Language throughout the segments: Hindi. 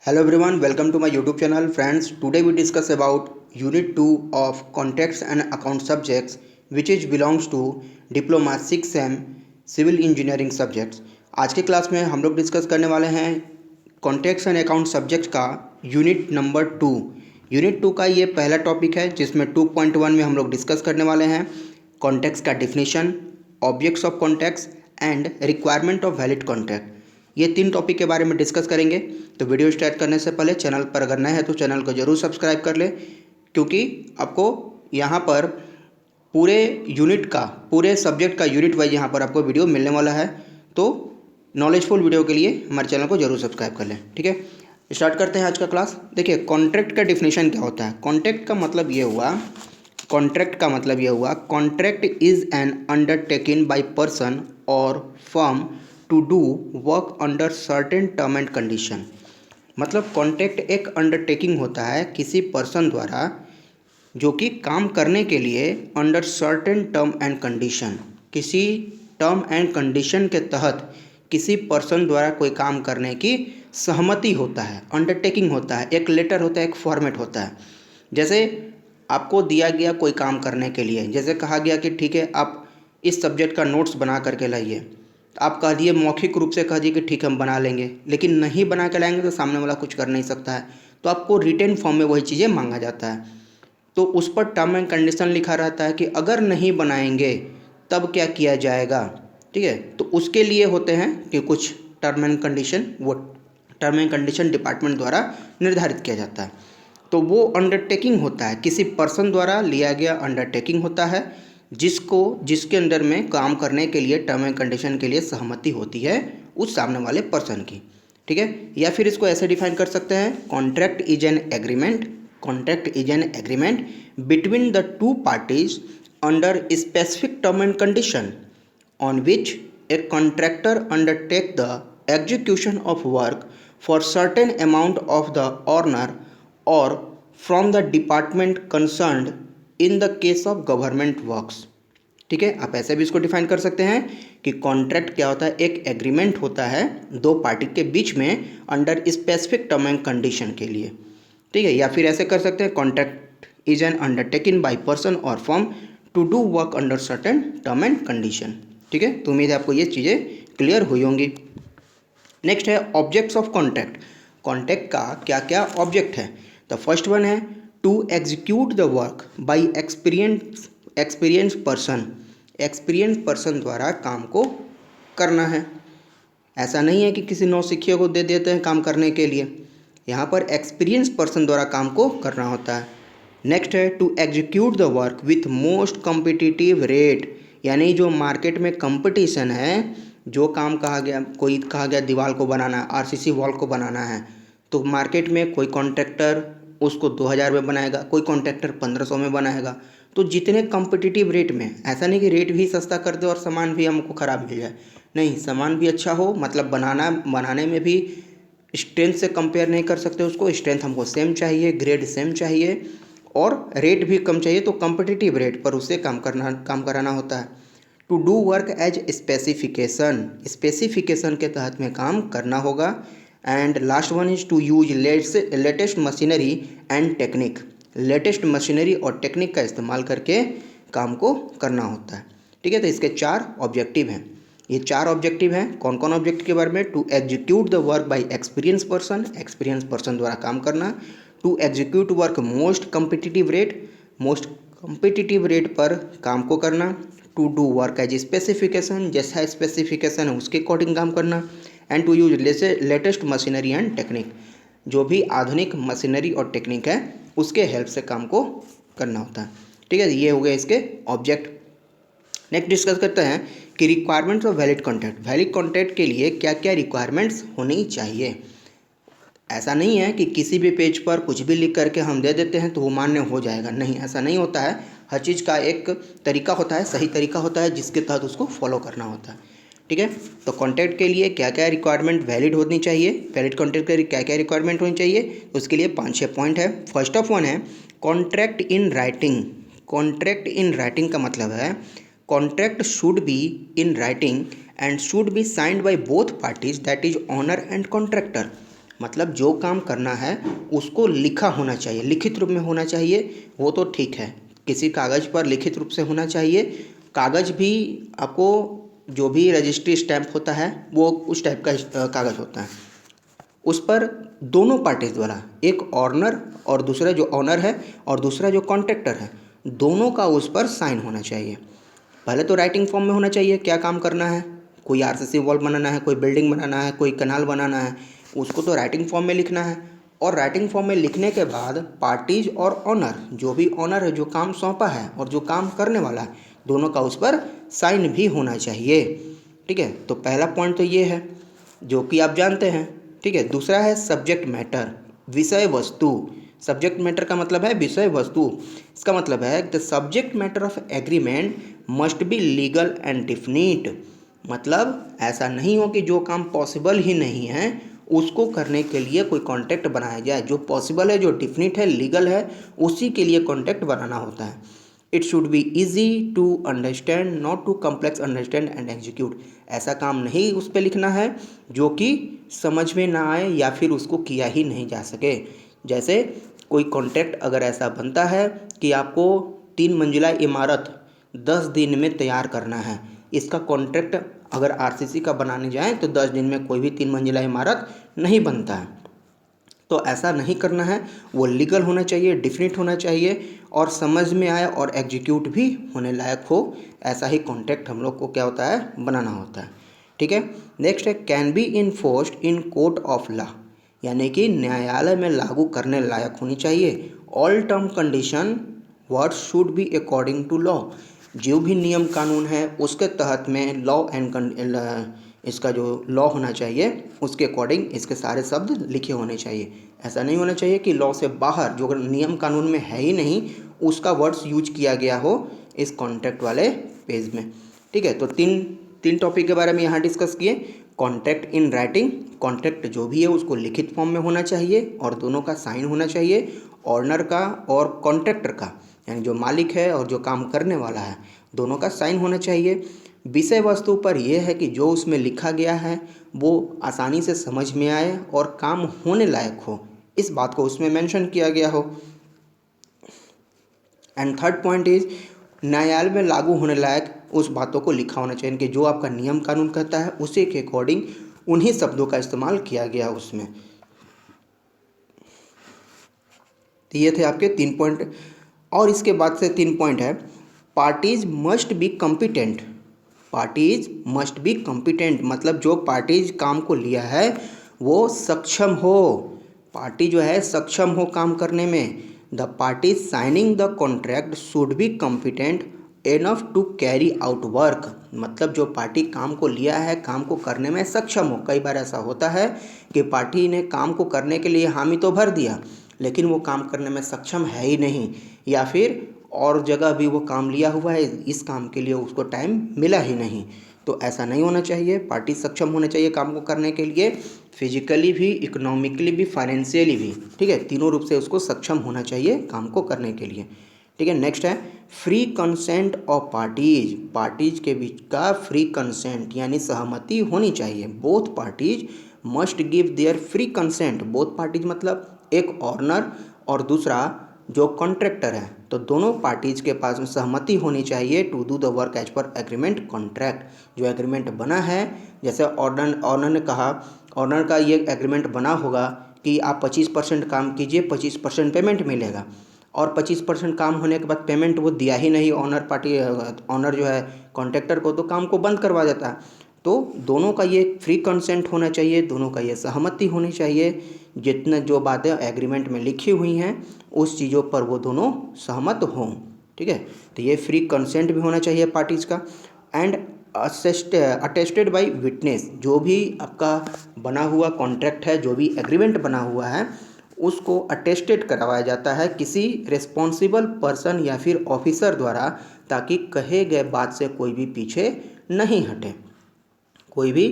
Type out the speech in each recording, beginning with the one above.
Hello everyone, welcome to my YouTube channel. Friends, today we discuss about Unit 2 of Contracts and Account subjects which is belongs to Diploma 6M Civil Engineering subjects. आज के क्लास में हम लोग डिस्कस करने वाले हैं कॉन्ट्रैक्ट्स एंड अकाउंट सब्जेक्ट का यूनिट नंबर 2। यूनिट 2 का ये पहला टॉपिक है जिसमें 2.1 में हम लोग डिस्कस करने वाले हैं कॉन्ट्रैक्ट्स का definition, objects of contracts and requirement of valid contract. ये 3 टॉपिक के बारे में डिस्कस करेंगे। तो वीडियो स्टार्ट करने से पहले चैनल पर अगर नए हैं तो चैनल को जरूर सब्सक्राइब कर ले, क्योंकि आपको यहाँ पर पूरे यूनिट का, पूरे सब्जेक्ट का यूनिट वाइज यहाँ पर आपको वीडियो मिलने वाला है। तो नॉलेजफुल वीडियो के लिए हमारे चैनल को जरूर सब्सक्राइब कर लें। ठीक है, स्टार्ट करते हैं आज का क्लास। देखिए, कॉन्ट्रैक्ट का डिफिनेशन क्या होता है। कॉन्ट्रैक्ट का मतलब ये हुआ, contract is an undertaking by person or firm to do work under certain term and condition. मतलब कॉन्ट्रैक्ट एक अंडरटेकिंग होता है किसी पर्सन द्वारा जो कि काम करने के लिए under certain term and condition, किसी टर्म एंड कंडीशन के तहत किसी पर्सन द्वारा कोई काम करने की सहमति होता है, अंडरटेकिंग होता है, एक लेटर होता है, एक फॉर्मेट होता है। जैसे आपको दिया गया कोई काम करने के लिए, जैसे कहा गया कि ठीक है आप इस सब्जेक्ट का नोट्स बना करके लाइए, आप कह दिए, मौखिक रूप से कह दिए कि ठीक है हम बना लेंगे, लेकिन नहीं बना के लाएंगे तो सामने वाला कुछ कर नहीं सकता है, तो आपको रिटन फॉर्म में वही चीज़ें मांगा जाता है। तो उस पर टर्म एंड कंडीशन लिखा रहता है कि अगर नहीं बनाएंगे तब क्या किया जाएगा। ठीक है, तो उसके लिए होते हैं कि कुछ टर्म एंड कंडीशन, वो टर्म एंड कंडीशन डिपार्टमेंट द्वारा निर्धारित किया जाता है। तो वो अंडरटेकिंग होता है, किसी पर्सन द्वारा लिया गया अंडरटेकिंग होता है जिसके अंदर में काम करने के लिए टर्म एंड कंडीशन के लिए सहमति होती है उस सामने वाले पर्सन की। ठीक है, या फिर इसको ऐसे डिफाइन कर सकते हैं, contract is an agreement between the two parties under specific term and condition on which a contractor undertake the execution of work for certain amount of the owner or from the department concerned in the case of government works. ठीक है, आप ऐसे भी इसको डिफाइन कर सकते हैं कि कॉन्ट्रैक्ट क्या होता है, एक एग्रीमेंट होता है दो पार्टी के बीच में under specific term and condition के लिए। ठीक है, या फिर ऐसे कर सकते हैं, contract is an undertaking by person or firm to do work under certain term and condition. ठीक है, तो उम्मीद है आपको ये चीज़ें क्लियर हुई होंगी। नेक्स्ट है ऑब्जेक्ट्स ऑफ कॉन्ट्रैक्ट। कॉन्ट्रैक्ट का क्या क्या ऑब्जेक्ट है। द फर्स्ट वन है to execute the work by experience person द्वारा काम को करना है। ऐसा नहीं है कि किसी नौसिखिए को दे देते हैं काम करने के लिए, यहाँ पर एक्सपीरियंस पर्सन द्वारा काम को करना होता है। नेक्स्ट है to execute the work with most competitive rate, यानी जो मार्केट में कंपटीशन है, जो काम कहा गया दीवार को बनाना, आरसीसी वॉल को बनाना है, तो मार्केट में कोई कॉन्ट्रैक्टर उसको 2000 में बनाएगा, कोई कॉन्ट्रैक्टर 1500 में बनाएगा। तो जितने कॉम्पिटिटिव रेट में, ऐसा नहीं कि रेट भी सस्ता कर दे और सामान भी हमको ख़राब मिल जाए, नहीं, सामान भी अच्छा हो, मतलब बनाने में भी स्ट्रेंथ से कंपेयर नहीं कर सकते उसको, स्ट्रेंथ हमको सेम चाहिए, ग्रेड सेम चाहिए और रेट भी कम चाहिए, तो कॉम्पिटिटिव रेट पर उसे काम कराना होता है। To do work as specification के तहत में काम करना होगा। And last one is to use latest machinery and technique, latest machinery और टेक्निक का इस्तेमाल करके काम को करना होता है। ठीक है, तो इसके 4 ऑब्जेक्टिव हैं। ये 4 ऑब्जेक्टिव हैं। कौन कौन ऑब्जेक्टिव के बारे में, to execute the work by experience person द्वारा काम करना, to execute work most competitive rate पर काम को करना, to do work as specification, जैसा स्पेसिफिकेशन है उसके अकॉर्डिंग काम करना, and to use latest machinery and technique, जो भी आधुनिक मशीनरी और टेक्निक है उसके हेल्प से काम को करना होता है। ठीक है, ये हो गए इसके ऑब्जेक्ट। नेक्स्ट डिस्कस करते हैं कि requirements of valid contract. Valid contract के लिए क्या क्या रिक्वायरमेंट्स होनी चाहिए। ऐसा नहीं है कि किसी भी पेज पर कुछ भी लिख करके हम दे देते हैं तो वो मान्य हो जाएगा, नहीं, ऐसा नहीं होता है। हर चीज़ का एक तरीका होता है, सही तरीका होता है जिसके तहत उसको फॉलो करना होता है। ठीक है, तो कॉन्ट्रैक्ट के लिए क्या क्या रिक्वायरमेंट वैलिड होनी चाहिए, वैलिड कॉन्ट्रैक्ट के लिए क्या क्या रिक्वायरमेंट होनी चाहिए, उसके लिए 5-6 पॉइंट है। फर्स्ट ऑफ वन है contract in writing. Contract in writing का मतलब है contract should be in writing and should be signed by both parties, that is owner and contractor. मतलब जो काम करना है उसको लिखा होना चाहिए, लिखित रूप में होना चाहिए, वो तो ठीक है, किसी कागज़ पर लिखित रूप से होना चाहिए। कागज़ भी आपको जो भी रजिस्ट्री स्टैम्प होता है वो उस टाइप का कागज़ होता है, उस पर दोनों पार्टीज द्वारा, एक ऑनर और दूसरा जो ऑनर है और दूसरा जो कॉन्ट्रैक्टर है, दोनों का उस पर साइन होना चाहिए। पहले तो राइटिंग फॉर्म में होना चाहिए, क्या काम करना है, कोई आरसीसी वॉल बनाना है, कोई बिल्डिंग बनाना है, कोई कैनाल बनाना है, उसको तो राइटिंग फॉर्म में लिखना है। और राइटिंग फॉर्म में लिखने के बाद पार्टीज और ऑनर, जो भी ऑनर है, जो काम सौंपा है और जो काम करने वाला है, दोनों का उस पर साइन भी होना चाहिए। ठीक है, तो पहला पॉइंट तो ये है जो कि आप जानते हैं। ठीक है, दूसरा है सब्जेक्ट मैटर, विषय वस्तु। सब्जेक्ट मैटर का मतलब है विषय वस्तु। इसका मतलब है the subject matter of agreement must be legal and definite. मतलब ऐसा नहीं हो कि जो काम पॉसिबल ही नहीं है उसको करने के लिए कोई कॉन्ट्रैक्ट बनाया जाए। जो पॉसिबल है, जो डिफिनिट है, लीगल है, उसी के लिए कॉन्ट्रैक्ट बनाना होता है। It should be easy to understand, not too complex understand and execute. ऐसा काम नहीं उस पर लिखना है जो कि समझ में ना आए या फिर उसको किया ही नहीं जा सके। जैसे कोई कॉन्ट्रैक्ट अगर ऐसा बनता है कि आपको 3 मंजिला इमारत 10 दिन में तैयार करना है, इसका कॉन्ट्रैक्ट अगर आरसीसी का बनाने जाएं तो 10 दिन में कोई भी 3 मंजिला इमारत नहीं बनता है। तो ऐसा नहीं करना है, वो लीगल होना चाहिए, डिफिनिट होना चाहिए और समझ में आए और एग्जीक्यूट भी होने लायक हो। ऐसा ही कॉन्ट्रैक्ट हम लोग को क्या होता है, बनाना होता है। ठीक है, नेक्स्ट है can be enforced in court of law, यानी कि न्यायालय में लागू करने लायक होनी चाहिए। All term condition what should be according to law, जो भी नियम कानून है उसके तहत में लॉ एंड इसका जो लॉ होना चाहिए उसके अकॉर्डिंग इसके सारे शब्द लिखे होने चाहिए। ऐसा नहीं होना चाहिए कि लॉ से बाहर जो नियम कानून में है ही नहीं उसका वर्ड्स यूज किया गया हो इस कॉन्ट्रैक्ट वाले पेज में। ठीक है, तो तीन टॉपिक के बारे में यहाँ डिस्कस किए। कॉन्ट्रैक्ट इन राइटिंग, कॉन्ट्रैक्ट जो भी है उसको लिखित फॉर्म में होना चाहिए और दोनों का साइन होना चाहिए, ऑनर का और कॉन्ट्रैक्टर का, यानी जो मालिक है और जो काम करने वाला है, दोनों का साइन होना चाहिए। विषय वस्तु पर यह है कि जो उसमें लिखा गया है वो आसानी से समझ में आए और काम होने लायक हो, इस बात को उसमें मेंशन किया गया हो। एंड थर्ड पॉइंट इज न्यायालय में लागू होने लायक उस बातों को लिखा होना चाहिए कि जो आपका नियम कानून कहता है उसी के अकॉर्डिंग उन्हीं शब्दों का इस्तेमाल किया गया उसमें। तो ये थे आपके 3 पॉइंट। और इसके बाद से 3 पॉइंट है parties must be competent. Parties must be competent मतलब जो पार्टीज काम को लिया है वो सक्षम हो, पार्टी जो है सक्षम हो काम करने में। The party signing the contract should be competent enough to carry out work, मतलब जो पार्टी काम को लिया है काम को करने में सक्षम हो। कई बार ऐसा होता है कि पार्टी ने काम को करने के लिए हामी तो भर दिया लेकिन वो काम करने में सक्षम है ही नहीं, या फिर और जगह भी वो काम लिया हुआ है, इस काम के लिए उसको टाइम मिला ही नहीं। तो ऐसा नहीं होना चाहिए, पार्टी सक्षम होना चाहिए काम को करने के लिए, फिजिकली भी, इकोनॉमिकली भी, फाइनेंशियली भी। ठीक है, तीनों रूप से उसको सक्षम होना चाहिए काम को करने के लिए। ठीक है, नेक्स्ट है free consent of parties. Parties के बीच का फ्री कंसेंट यानी सहमति होनी चाहिए। Both parties must give their free consent. Both parties मतलब एक ऑनर और दूसरा जो कॉन्ट्रैक्टर है, तो दोनों पार्टीज के पास में सहमति होनी चाहिए to do the work as per agreement contract. जो एग्रीमेंट बना है, जैसे ऑनर ने कहा, ऑनर का ये एग्रीमेंट बना होगा कि आप 25% काम कीजिए, 25% पेमेंट मिलेगा, और 25% काम होने के बाद पेमेंट वो दिया ही नहीं ऑनर पार्टी, ऑनर जो है कॉन्ट्रैक्टर को, तो काम को बंद करवा देता है। तो दोनों का ये फ्री कंसेंट होना चाहिए, दोनों का ये सहमति होनी चाहिए। जितने जो बातें एग्रीमेंट में लिखी हुई हैं उस चीज़ों पर वो दोनों सहमत हों। ठीक है, तो ये फ्री कंसेंट भी होना चाहिए पार्टीज़ का। एंड अटेस्टेड बाय विटनेस, जो भी आपका बना हुआ कॉन्ट्रैक्ट है, जो भी एग्रीमेंट बना हुआ है उसको अटेस्टेड करवाया जाता है किसी रिस्पॉन्सिबल पर्सन या फिर ऑफिसर द्वारा, ताकि कहे गए बात से कोई भी पीछे नहीं हटे। कोई भी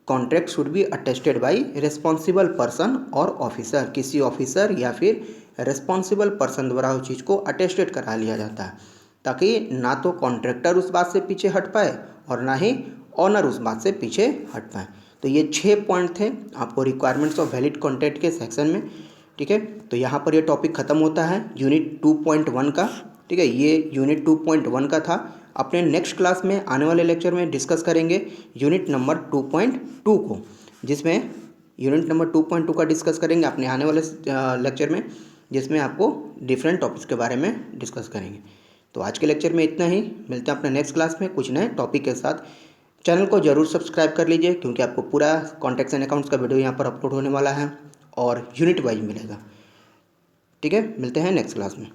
contract should B attested bye responsible person और ऑफिसर, किसी ऑफिसर या फिर रिस्पॉन्सिबल पर्सन द्वारा उस चीज़ को अटेस्टेड करा लिया जाता है, ताकि ना तो कॉन्ट्रैक्टर उस बात से पीछे हट पाए और ना ही ऑनर उस बात से पीछे हट पाए। तो ये 6 पॉइंट थे आपको रिक्वायरमेंट्स ऑफ वैलिड कॉन्टैक्ट के सेक्शन में। ठीक है, तो यहाँ पर ये टॉपिक ख़त्म होता है यूनिट 2.1 का। ठीक है, ये यूनिट 2.1 का था। अपने नेक्स्ट क्लास में आने वाले लेक्चर में डिस्कस करेंगे यूनिट नंबर 2.2 को, जिसमें यूनिट नंबर 2.2 का डिस्कस करेंगे अपने आने वाले लेक्चर में, जिसमें आपको डिफरेंट टॉपिक्स के बारे में डिस्कस करेंगे। तो आज के लेक्चर में इतना ही, मिलते हैं अपने नेक्स्ट क्लास में कुछ नए टॉपिक के साथ। चैनल को जरूर सब्सक्राइब कर लीजिए, क्योंकि आपको पूरा कॉन्टैक्ट्स एंड अकाउंट्स का वीडियो यहाँ पर अपलोड होने वाला है और यूनिट वाइज मिलेगा। ठीक है, मिलते हैं नेक्स्ट क्लास में।